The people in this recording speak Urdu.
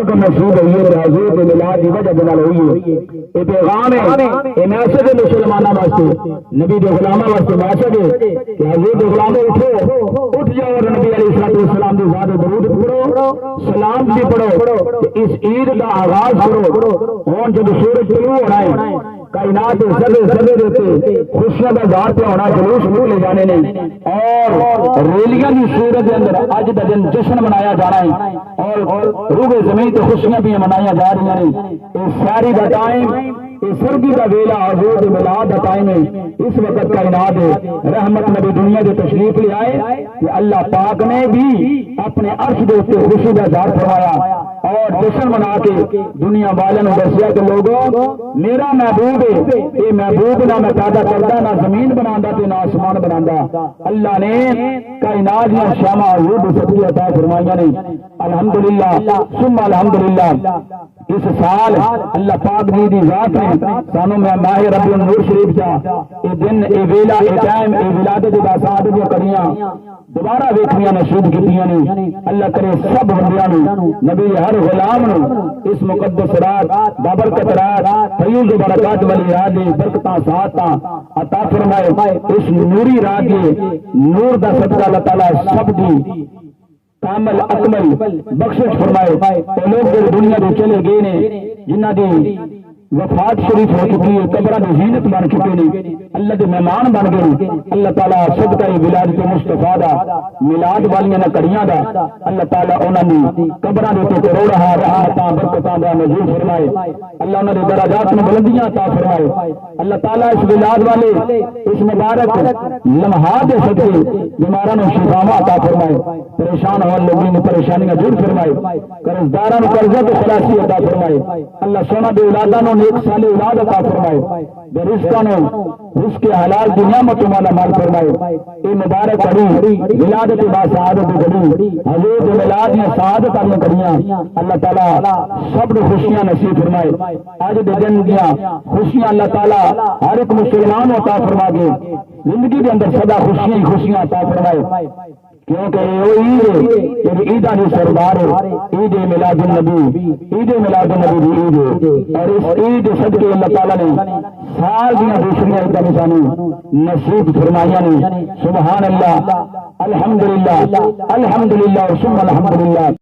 کو مسعود ہوئی ہے حضور کے میلاد کی وجہ بنا ہوئی ہے یہ پیغام ہے یہ میسج ہے مسلمانوں واسطے نبی کے غلاموں واسطے میسج ہے کہ حضور کے غلاموں اٹھو اٹھ جاؤ اور نبی علیہ الصلوۃ والسلام کی ذات درود پڑھو سلام بھی پڑھو اس عید کا آغاز کرو ہوں جب سورج طلوع ہونا ہے کائنات ذرے ذرے دیتے خوشیاں کا اظہار پہ ہونا جلوس منہ لے جانے نے اور ریلیاں کی صورت کے اندر اج کا دن جشن منایا جانا ہے اور روح زمین تو خوشیاں بھی منایا جا رہی ہیں یہ ساری کا ٹائم یہ سردی کا ویلا حضور میلاد کا ٹائم ہے اس وقت کائنات ہے رحمت نبی دنیا کے تشریف لے آئے کہ اللہ پاک نے بھی اپنے عرش کے اوپر خوشی کا اظہار فرمایا اور جشن منا کے دنیا والوں نے دسیا کہ لوگوں میرا محبوب ہے یہ محبوب نہ میں پیدا کرتا نہ زمین بنا نہ آسمان بنا اللہ نے کائنات یا شامہ حضور کی صدقے عطا فرمائیاں نے الحمدللہ ثم الحمدللہ اس سال اللہ پاک دی ذات نے سانو میں ماہ ربیع النور شریف کا یہ دن یہ ویلا یہ ٹائم یہ ولادت دا سعادت جو کریاں دوبارہ ویکھیاں نصیب کیتیاں نے اللہ کرے سب بندیاں نو نبی ہر غلام نو اس مقدس رات بابرکت رات فیض و برکات والی رات دی برکتاں ساتاں عطا فرمائے اس نوری رات دی نور دا صدقہ اللہ تعالی سب دی کامل اکمل بخشش فرمائے تو لوگ جو دنیا میں چلے گئے نے جنہ دی وفات شریف ہو چکی ہے قبرہ دی زینت بن چکے نے اللہ دے مہمان بن گئے اللہ تعالیٰ صدقہ ولادت مصطفیٰ دا میلاد والیاں نہ کڑیاں دا اللہ تعالیٰ انہاں دی قبراں دے تے کروڑاں رحمتاں برکتاں دا نزول فرمائے اللہ انہاں دے درجات میں بلندیاں عطا فرمائے اللہ تعالیٰ اس ولاد والے اس مبارک لمحات دے صدقے بیماراں نو شفا عطا فرمائے پریشان ہونے لوگوں نے پریشانیاں دور فرمائے قرضداراں نو قرضہ تو خلاصی عطا فرمائے اللہ سونا دے اولاداں نو نیک صالح اولاد عطا فرمائے بے رزقاں نو رزق حلال کی نعمتوں والا مال فرمائے یہ مبارک کڑی ولادت با سعادت کڑی حضور کے میلاد میں سعادت عطا کریاں اللہ تعالی سب کو خوشیاں نصیب فرمائے آج دے دن دیاں خوشیاں اللہ تعالی ہر ایک مسلمان عطا فرما دے زندگی کے اندر سدا خوشیاں خوشیاں عطا فرمائے کیونکہ یہ عیداں دی سردار ہے عید میلاد النبی عید میلاد النبی دی عید ہے اور اس عید صدقے اللہ تعالی نے سال دیاں دوسری عیداں سانو نصیب فرمائیاں نے سبحان اللہ الحمدللہ الحمدللہ ثم الحمدللہ